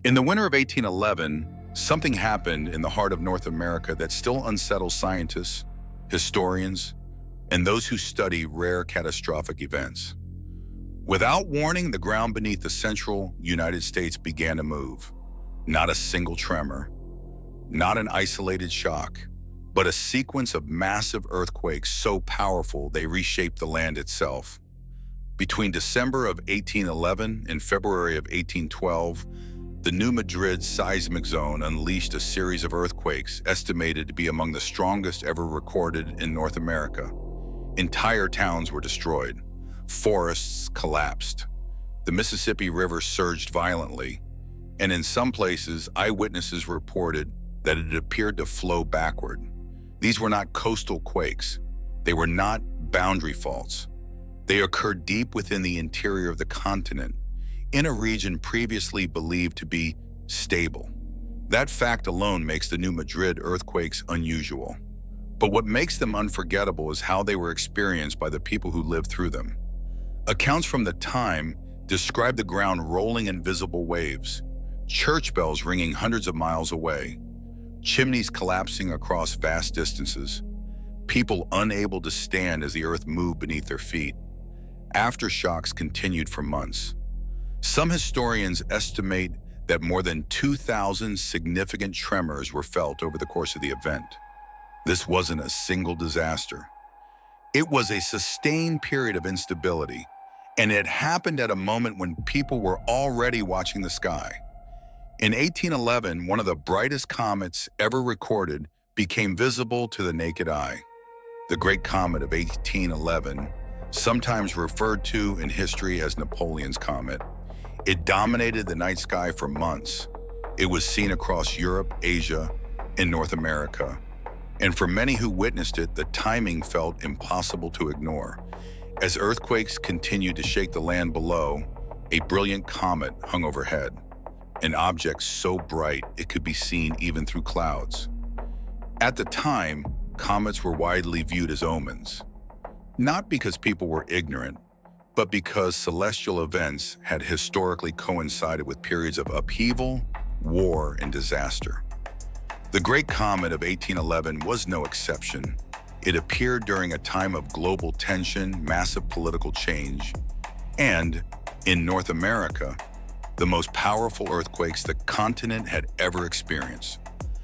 In the winter of 1811, something happened in the heart of North America that still unsettles scientists, historians, and those who study rare catastrophic events. Without warning, the ground beneath the central United States began to move. Not a single tremor, not an isolated shock, but a sequence of massive earthquakes so powerful they reshaped the land itself. Between December of 1811 and February of 1812, the new Madrid Seismic Zone unleashed a series of earthquakes estimated to be among the strongest ever recorded in North America. Entire towns were destroyed. Forests collapsed. The Mississippi River surged violently, and in some places, eyewitnesses reported that it appeared to flow backward. These were not coastal quakes. They were not boundary faults. They occurred deep within the interior of the continent, in a region previously believed to be stable. That fact alone makes the new Madrid earthquakes unusual. But what makes them unforgettable is how they were experienced by the people who lived through them. Accounts from the time describe the ground rolling in visible waves, church bells ringing hundreds of miles away, chimneys collapsing across vast distances, people unable to stand as the earth moved beneath their feet. Aftershocks continued for months. Some historians estimate that more than 2,000 significant tremors were felt over the course of the event. This wasn't a single disaster. It was a sustained period of instability, and it happened at a moment when people were already watching the sky. In 1811, one of the brightest comets ever recorded became visible to the naked eye. The Great Comet of 1811, sometimes referred to in history as Napoleon's Comet, it dominated the night sky for months. It was seen across Europe, Asia, and North America. And for many who witnessed it, the timing felt impossible to ignore. As earthquakes continued to shake the land below, a brilliant comet hung overhead, an object so bright it could be seen even through clouds. At the time, comets were widely viewed as omens, not because people were ignorant, but because celestial events had historically coincided with periods of upheaval, war, and disaster. The Great Comet of 1811 was no exception. It appeared during a time of global tension, massive political change, and, in North America, the most powerful earthquakes the continent had ever experienced.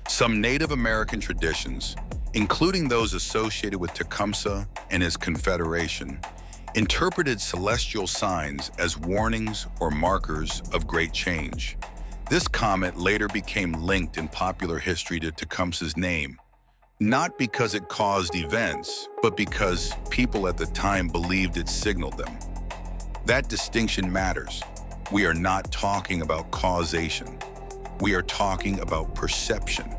Some Native American traditions, including those associated with Tecumseh and his confederation, interpreted celestial signs as warnings or markers of great change. This comet later became linked in popular history to Tecumseh's name, not because it caused events, but because people at the time believed it signaled them. That distinction matters. We are not talking about causation. We are talking about perception.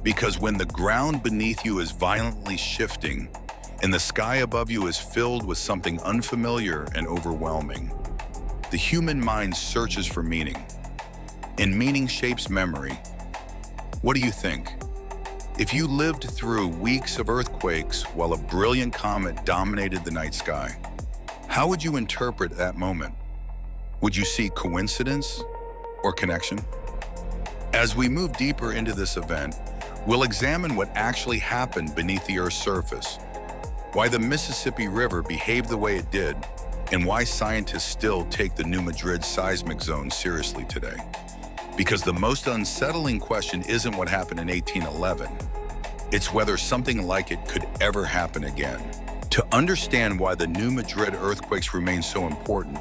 Because when the ground beneath you is violently shifting, and the sky above you is filled with something unfamiliar and overwhelming, the human mind searches for meaning, and meaning shapes memory. What do you think? If you lived through weeks of earthquakes while a brilliant comet dominated the night sky, how would you interpret that moment? Would you see coincidence or connection? As we move deeper into this event, we'll examine what actually happened beneath the Earth's surface, why the Mississippi River behaved the way it did, and why scientists still take the new Madrid Seismic Zone seriously today. Because the most unsettling question isn't what happened in 1811, it's whether something like it could ever happen again. To understand why the new Madrid earthquakes remain so important,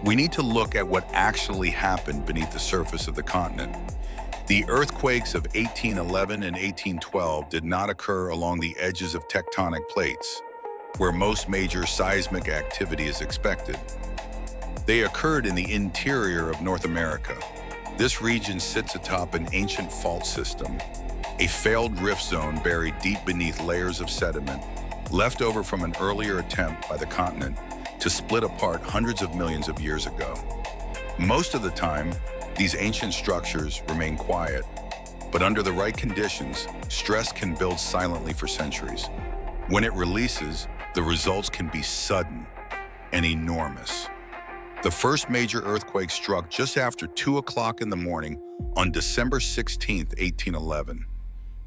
we need to look at what actually happened beneath the surface of the continent. The earthquakes of 1811 and 1812 did not occur along the edges of tectonic plates, where most major seismic activity is expected. They occurred in the interior of North America. This region sits atop an ancient fault system, a failed rift zone buried deep beneath layers of sediment, left over from an earlier attempt by the continent to split apart hundreds of millions of years ago. Most of the time, these ancient structures remain quiet, but under the right conditions, stress can build silently for centuries. When it releases, the results can be sudden and enormous. The first major earthquake struck just after 2 o'clock in the morning on December 16, 1811.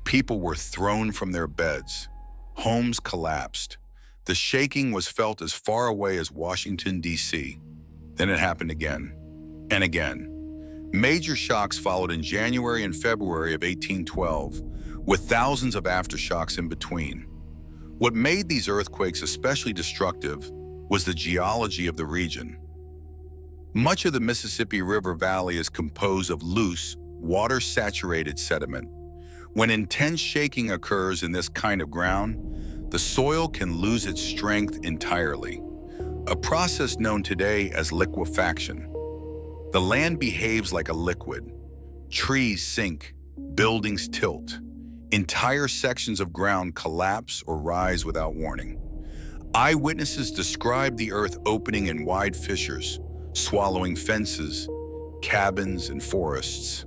People were thrown from their beds. Homes collapsed. The shaking was felt as far away as Washington, D.C. Then it happened again and again. Major shocks followed in January and February of 1812, with thousands of aftershocks in between. What made these earthquakes especially destructive was the geology of the region. Much of the Mississippi River Valley is composed of loose, water-saturated sediment. When intense shaking occurs in this kind of ground, the soil can lose its strength entirely, a process known today as liquefaction. The land behaves like a liquid. Trees sink, buildings tilt. Entire sections of ground collapse or rise without warning. Eyewitnesses describe the earth opening in wide fissures, swallowing fences, cabins, and forests.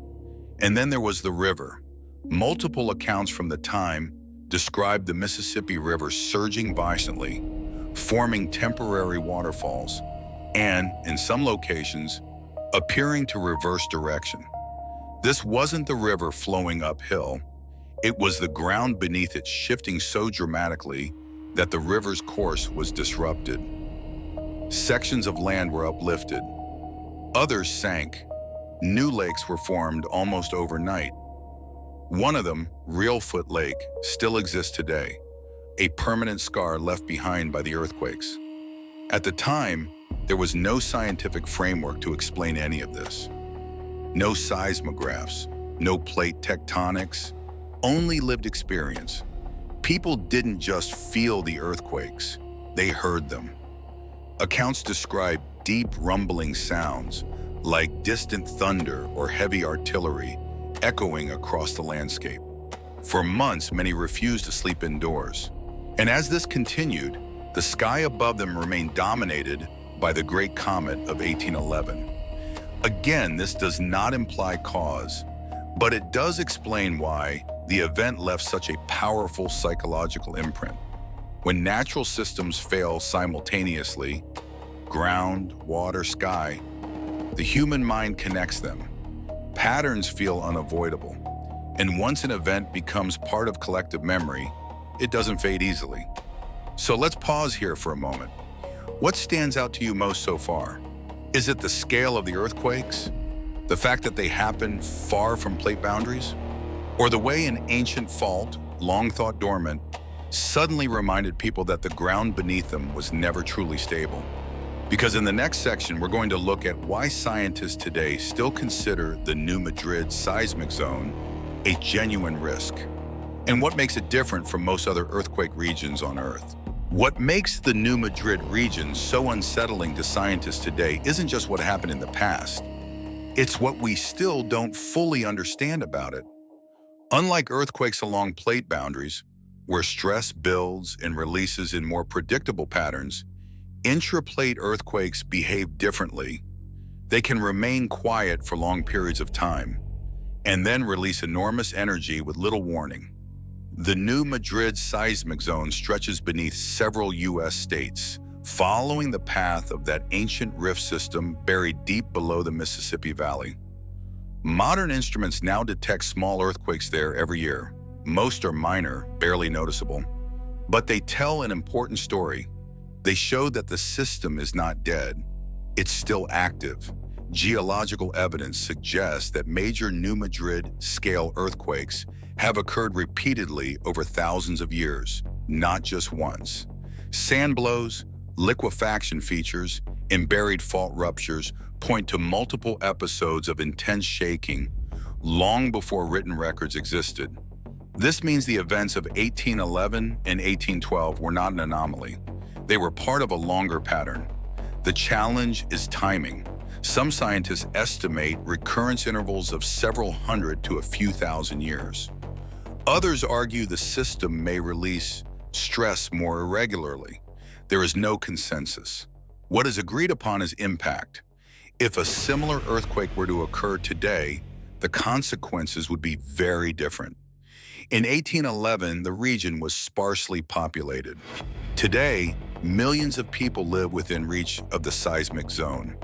And then there was the river. Multiple accounts from the time described the Mississippi River surging violently, forming temporary waterfalls, and, in some locations, appearing to reverse direction. This wasn't the river flowing uphill. It was the ground beneath it shifting so dramatically that the river's course was disrupted. Sections of land were uplifted. Others sank. New lakes were formed almost overnight. One of them, Reelfoot Lake, still exists today, a permanent scar left behind by the earthquakes. At the time, there was no scientific framework to explain any of this. No seismographs, no plate tectonics, only lived experience. People didn't just feel the earthquakes, they heard them. Accounts describe deep rumbling sounds, like distant thunder or heavy artillery, echoing across the landscape. For months, many refused to sleep indoors. And as this continued, the sky above them remained dominated by the Great Comet of 1811. Again, this does not imply cause, but it does explain why the event left such a powerful psychological imprint. When natural systems fail simultaneously, ground, water, sky, the human mind connects them. Patterns feel unavoidable, and once an event becomes part of collective memory, it doesn't fade easily. So let's pause here for a moment. What stands out to you most so far? Is it the scale of the earthquakes? The fact that they happen far from plate boundaries? Or the way an ancient fault, long thought dormant, suddenly reminded people that the ground beneath them was never truly stable? Because in the next section, we're going to look at why scientists today still consider the new Madrid Seismic Zone a genuine risk, and what makes it different from most other earthquake regions on Earth. What makes the new Madrid region so unsettling to scientists today isn't just what happened in the past. It's what we still don't fully understand about it. Unlike earthquakes along plate boundaries, where stress builds and releases in more predictable patterns, intraplate earthquakes behave differently. They can remain quiet for long periods of time, and then release enormous energy with little warning. The new Madrid Seismic Zone stretches beneath several U.S. states, following the path of that ancient rift system buried deep below the Mississippi Valley. Modern instruments now detect small earthquakes there every year. Most are minor, barely noticeable, but they tell an important story. They show that the system is not dead. It's still active. Geological evidence suggests that major New Madrid-scale earthquakes have occurred repeatedly over thousands of years, not just once. Sand blows, liquefaction features, and buried fault ruptures point to multiple episodes of intense shaking long before written records existed. This means the events of 1811 and 1812 were not an anomaly. They were part of a longer pattern. The challenge is timing. Some scientists estimate recurrence intervals of several hundred to a few thousand years. Others argue the system may release stress more irregularly. There is no consensus. What is agreed upon is impact. If a similar earthquake were to occur today, the consequences would be very different. In 1811, the region was sparsely populated. Today, millions of people live within reach of the seismic zone.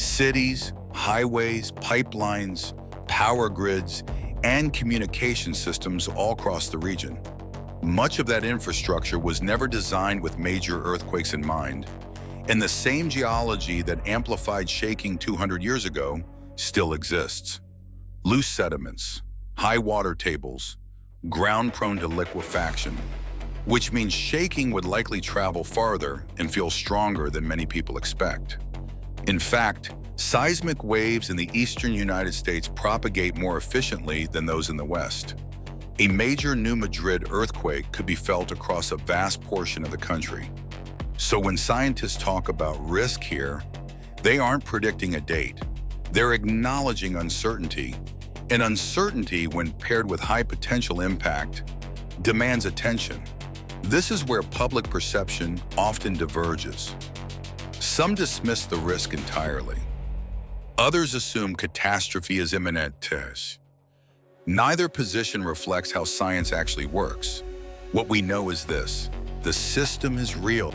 Cities, highways, pipelines, power grids, and communication systems all across the region. Much of that infrastructure was never designed with major earthquakes in mind, and the same geology that amplified shaking 200 years ago still exists. Loose sediments, high water tables, ground prone to liquefaction, which means shaking would likely travel farther and feel stronger than many people expect. In fact, seismic waves in the eastern United States propagate more efficiently than those in the west. A major New Madrid earthquake could be felt across a vast portion of the country. So when scientists talk about risk here, they aren't predicting a date. They're acknowledging uncertainty, and uncertainty, when paired with high potential impact, demands attention. This is where public perception often diverges. Some dismiss the risk entirely. Others assume catastrophe is imminent. Neither position reflects how science actually works. What we know is this: the system is real.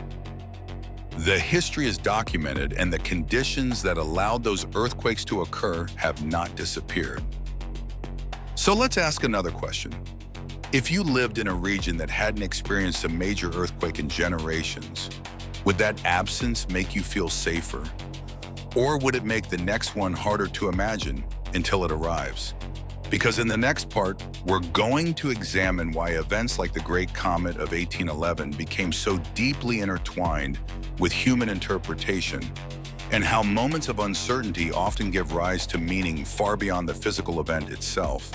The history is documented, and the conditions that allowed those earthquakes to occur have not disappeared. So let's ask another question. If you lived in a region that hadn't experienced a major earthquake in generations, would that absence make you feel safer? Or would it make the next one harder to imagine until it arrives? Because in the next part, we're going to examine why events like the Great Comet of 1811 became so deeply intertwined with human interpretation, and how moments of uncertainty often give rise to meaning far beyond the physical event itself.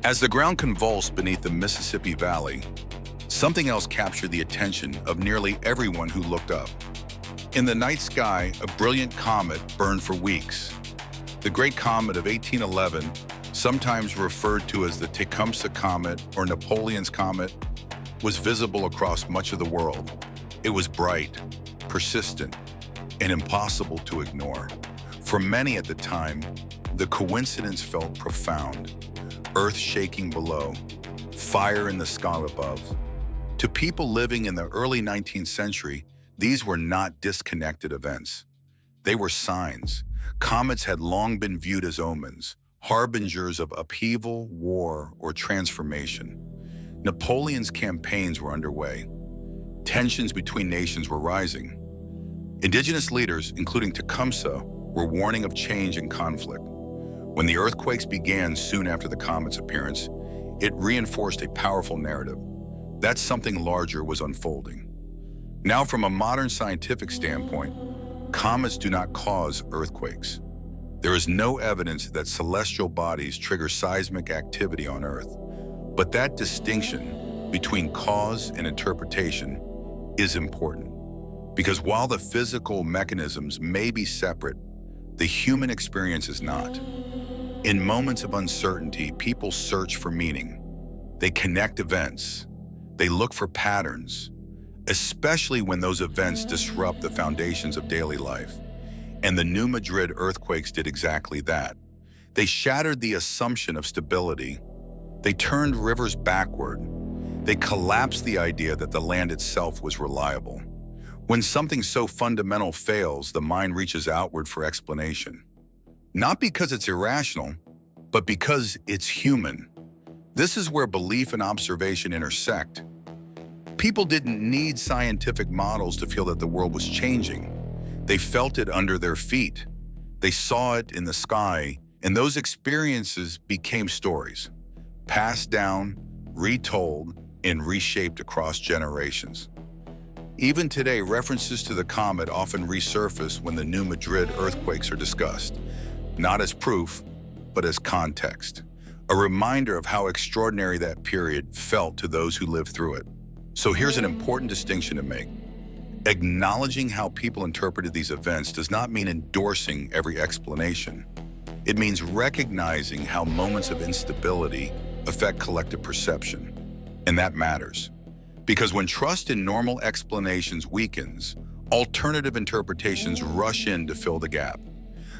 As the ground convulsed beneath the Mississippi Valley, something else captured the attention of nearly everyone who looked up. In the night sky, a brilliant comet burned for weeks. The Great Comet of 1811, sometimes referred to as the Tecumseh Comet or Napoleon's Comet, was visible across much of the world. It was bright, persistent, and impossible to ignore. For many at the time, the coincidence felt profound. Earth shaking below, fire in the sky above. To people living in the early 19th century, these were not disconnected events. They were signs. Comets had long been viewed as omens, harbingers of upheaval, war, or transformation. Napoleon's campaigns were underway. Tensions between nations were rising. Indigenous leaders, including Tecumseh, were warning of change and conflict. When the earthquakes began soon after the comet's appearance, it reinforced a powerful narrative that something larger was unfolding. Now, from a modern scientific standpoint, comets do not cause earthquakes. There is no evidence that celestial bodies trigger seismic activity on Earth. But that distinction between cause and interpretation is important, because while the physical mechanisms may be separate, the human experience is not. In moments of uncertainty, people search for meaning. They connect events. They look for patterns, especially when those events disrupt the foundations of daily life. And the New Madrid earthquakes did exactly that. They shattered the assumption of stability. They turned rivers backward. They collapsed the idea that the land itself was reliable. When something so fundamental fails, the mind reaches outward for explanation. Not because it's irrational, but because it's human. This is where belief and observation intersect. People didn't need scientific models to feel that the world was changing. They felt it under their feet. They saw it in the sky, and those experiences became stories, passed down, retold, and reshaped across generations. Even today, references to the comet often resurface when the New Madrid earthquakes are discussed, not as proof, but as context, a reminder of how extraordinary that period felt to those who lived through it. So here's an important distinction to make. Acknowledging how people interpreted these events does not mean endorsing every explanation. It means recognizing how moments of instability affect collective perception. And that matters. Because when trust in normal explanations weakens, alternative interpretations rush in to fill the gap.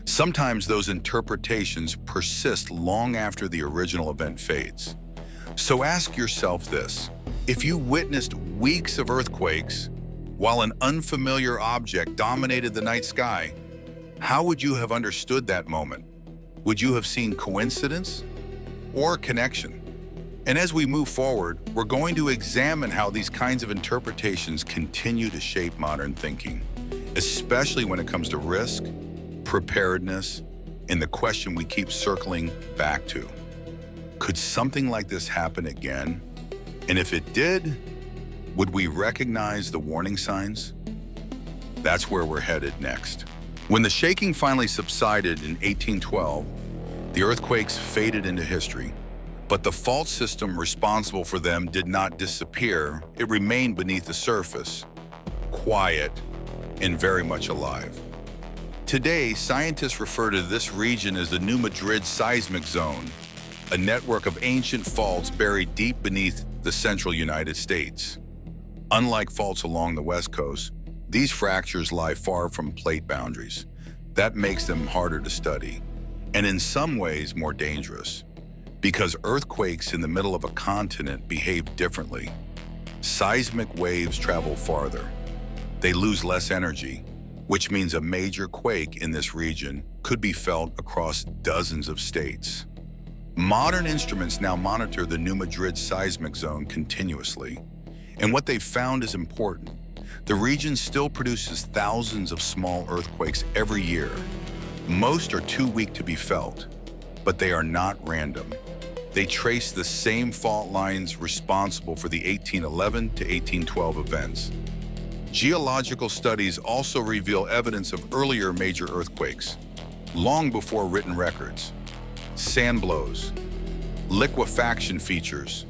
Sometimes those interpretations persist long after the original event fades. So ask yourself this: if you witnessed weeks of earthquakes while an unfamiliar object dominated the night sky, How would you have understood that moment? Would you have seen coincidence or connection? And as we move forward, we're going to examine how these kinds of interpretations continue to shape modern thinking, especially when it comes to risk, preparedness, and the question we keep circling back to. Could something like this happen again? And if it did, would we recognize the warning signs? That's where we're headed next. When the shaking finally subsided in 1812, the earthquakes faded into history. But the fault system responsible for them did not disappear. It remained beneath the surface, quiet and very much alive. Today, scientists refer to this region as the new Madrid Seismic Zone, a network of ancient faults buried deep beneath the central United States. Unlike faults along the West Coast, these fractures lie far from plate boundaries. That makes them harder to study, and in some ways more dangerous, because earthquakes in the middle of a continent behave differently. Seismic waves travel farther. They lose less energy, which means a major quake in this region could be felt across dozens of states. Modern instruments now monitor the new Madrid Seismic Zone continuously, and what they've found is important. The region still produces thousands of small earthquakes every year. Most are too weak to be felt, but they are not random. They trace the same fault lines responsible for the 1811 to 1812 events. Geological studies also reveal evidence of earlier major earthquakes, long before written records. Sand blows, liquefaction features,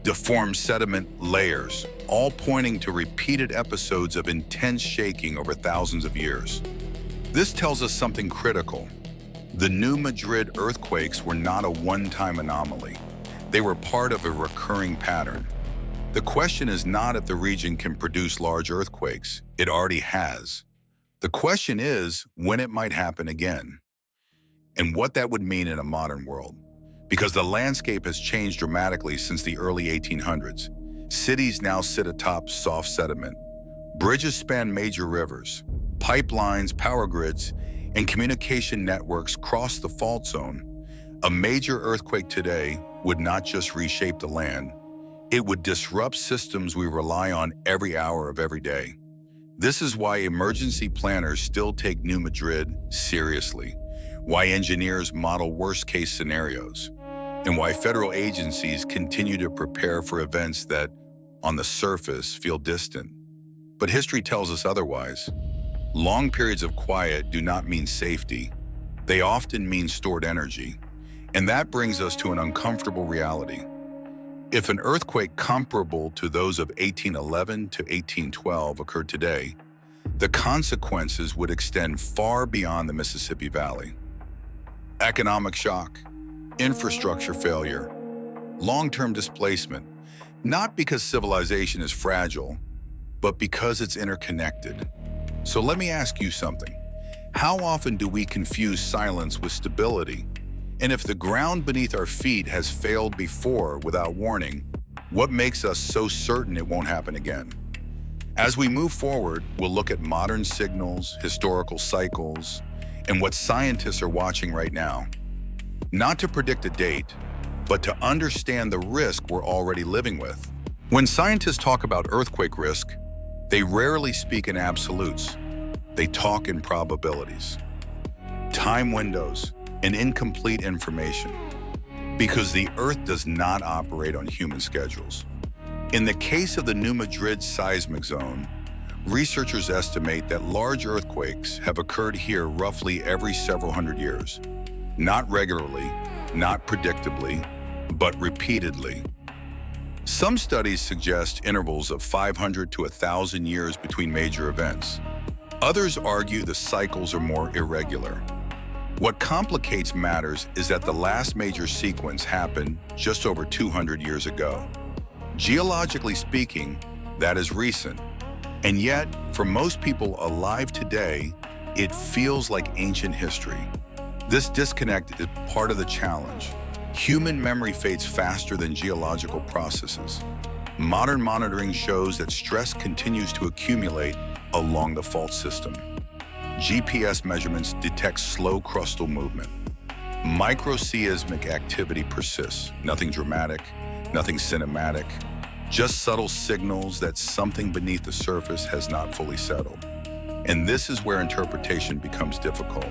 deformed sediment layers, all pointing to repeated episodes of intense shaking over thousands of years. This tells us something critical. The new Madrid earthquakes were not a one-time anomaly. They were part of a recurring pattern. The question is not if the region can produce large earthquakes. It already has. The question is when it might happen again, and what that would mean in a modern world. Because the landscape has changed dramatically since the early 1800s. Cities now sit atop soft sediment. Bridges span major rivers. Pipelines, power grids, and communication networks cross the fault zone. A major earthquake today would not just reshape the land, it would disrupt systems we rely on every hour of every day. This is why emergency planners still take New Madrid seriously, why engineers model worst-case scenarios, and why federal agencies continue to prepare for events that, on the surface, feel distant. But history tells us otherwise. Long periods of quiet do not mean safety. They often mean stored energy. And that brings us to an uncomfortable reality. If an earthquake comparable to those of 1811 to 1812 occurred today, the consequences would extend far beyond the Mississippi Valley. Economic shock, infrastructure failure, long-term displacement, not because civilization is fragile, but because it's interconnected. So let me ask you something. How often do we confuse silence with stability? And if the ground beneath our feet has failed before without warning, what makes us so certain it won't happen again? As we move forward, we'll look at modern signals, historical cycles, and what scientists are watching right now. Not to predict a date, but to understand the risk we're already living with. When scientists talk about earthquake risk, they rarely speak in absolutes. They talk in probabilities, time windows, and incomplete information, because the Earth does not operate on human schedules. In the case of the New Madrid Seismic Zone, researchers estimate that large earthquakes have occurred here roughly every several hundred years. Not regularly, not predictably, but repeatedly. Some studies suggest intervals of 500 to 1,000 years between major events. Others argue the cycles are more irregular. What complicates matters is that the last major sequence happened just over 200 years ago. Geologically speaking, that is recent. And yet, for most people alive today, it feels like ancient history. This disconnect is part of the challenge. Human memory fades faster than geological processes. Modern monitoring shows that stress continues to accumulate along the fault system. GPS measurements detect slow crustal movement. Microseismic activity persists. Nothing dramatic, nothing cinematic, just subtle signals that something beneath the surface has not fully settled. And this is where interpretation becomes difficult.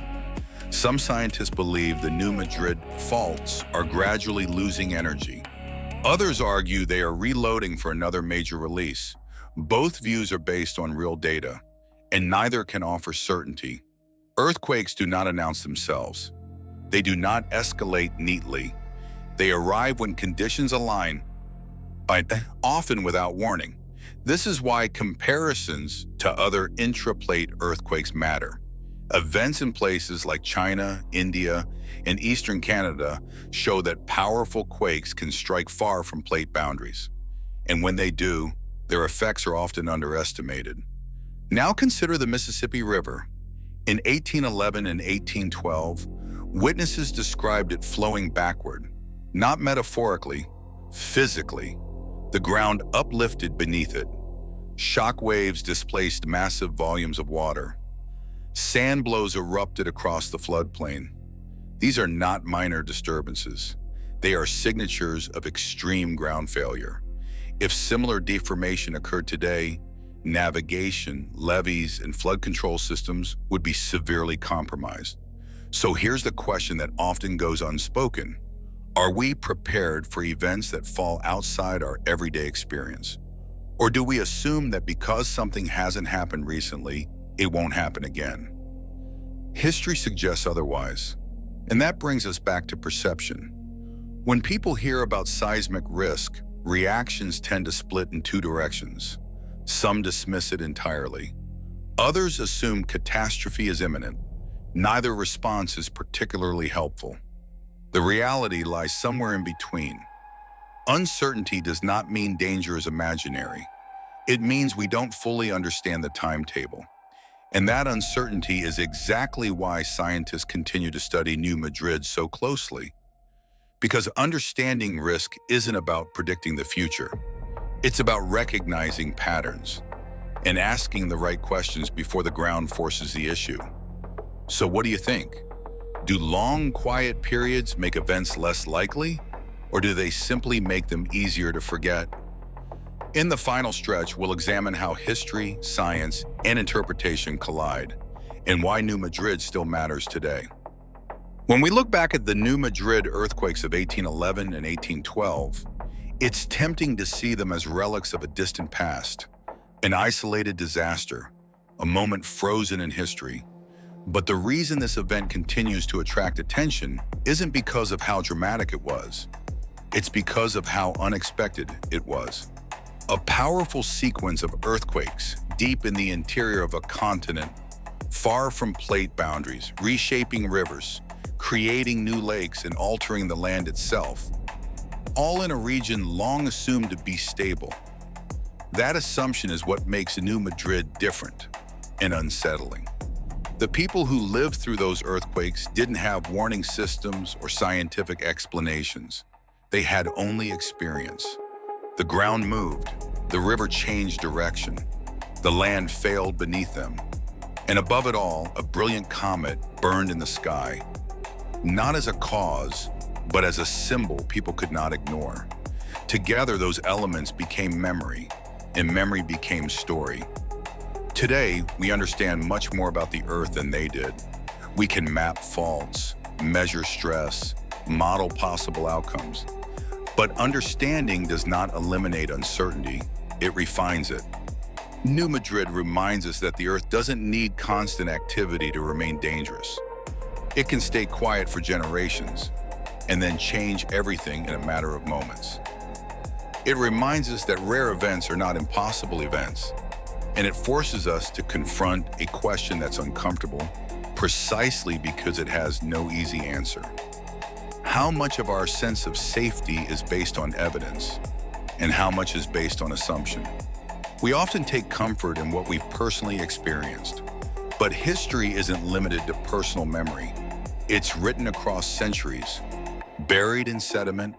Some scientists believe the new Madrid faults are gradually losing energy. Others argue they are reloading for another major release. Both views are based on real data, and neither can offer certainty. Earthquakes do not announce themselves. They do not escalate neatly. They arrive when conditions align, often without warning. This is why comparisons to other intraplate earthquakes matter. Events in places like China, India, and eastern Canada show that powerful quakes can strike far from plate boundaries. And when they do, their effects are often underestimated. Now consider the Mississippi River. In 1811 and 1812, witnesses described it flowing backward, not metaphorically, physically. The ground uplifted beneath it. Shock waves displaced massive volumes of water. Sand blows erupted across the floodplain. These are not minor disturbances. They are signatures of extreme ground failure. If similar deformation occurred today, navigation, levees, and flood control systems would be severely compromised. So here's the question that often goes unspoken. Are we prepared for events that fall outside our everyday experience? Or do we assume that because something hasn't happened recently, it won't happen again? History suggests otherwise, and that brings us back to perception. When people hear about seismic risk, reactions tend to split in two directions. Some dismiss it entirely. Others assume catastrophe is imminent. Neither response is particularly helpful. The reality lies somewhere in between. Uncertainty does not mean danger is imaginary. It means we don't fully understand the timetable. And that uncertainty is exactly why scientists continue to study New Madrid so closely. Because understanding risk isn't about predicting the future. It's about recognizing patterns and asking the right questions before the ground forces the issue. So what do you think? Do long, quiet periods make events less likely, or do they simply make them easier to forget? In the final stretch, we'll examine how history, science, and interpretation collide, and why New Madrid still matters today. When we look back at the New Madrid earthquakes of 1811 and 1812, it's tempting to see them as relics of a distant past, an isolated disaster, a moment frozen in history. But the reason this event continues to attract attention isn't because of how dramatic it was. It's because of how unexpected it was. A powerful sequence of earthquakes deep in the interior of a continent, far from plate boundaries, reshaping rivers, creating new lakes, and altering the land itself, all in a region long assumed to be stable. That assumption is what makes New Madrid different and unsettling. The people who lived through those earthquakes didn't have warning systems or scientific explanations. They had only experience. The ground moved, the river changed direction, the land failed beneath them, and above it all, a brilliant comet burned in the sky, not as a cause, but as a symbol people could not ignore. Together, those elements became memory, and memory became story. Today, we understand much more about the Earth than they did. We can map faults, measure stress, model possible outcomes. But understanding does not eliminate uncertainty, it refines it. New Madrid reminds us that the Earth doesn't need constant activity to remain dangerous. It can stay quiet for generations, and then change everything in a matter of moments. It reminds us that rare events are not impossible events, and it forces us to confront a question that's uncomfortable precisely because it has no easy answer. How much of our sense of safety is based on evidence, and how much is based on assumption? We often take comfort in what we've personally experienced, but history isn't limited to personal memory. It's written across centuries, buried in sediment,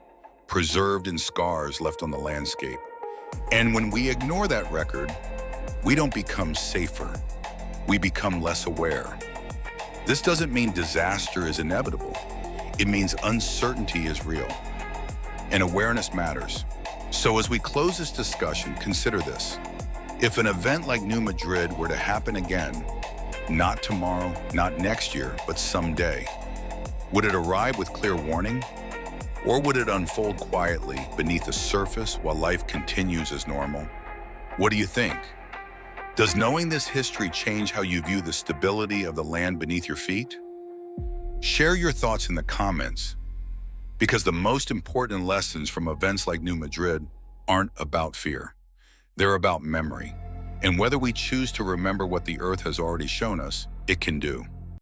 preserved in scars left on the landscape. And when we ignore that record, we don't become safer. we become less aware. This doesn't mean disaster is inevitable. It means uncertainty is real. And awareness matters. So as we close this discussion, consider this. If an event like New Madrid were to happen again, not tomorrow, not next year, but someday, would it arrive with clear warning? Or would it unfold quietly beneath the surface while life continues as normal? What do you think? Does knowing this history change how you view the stability of the land beneath your feet? Share your thoughts in the comments, because the most important lessons from events like New Madrid aren't about fear. They're about memory, and whether we choose to remember what the Earth has already shown us, it can do.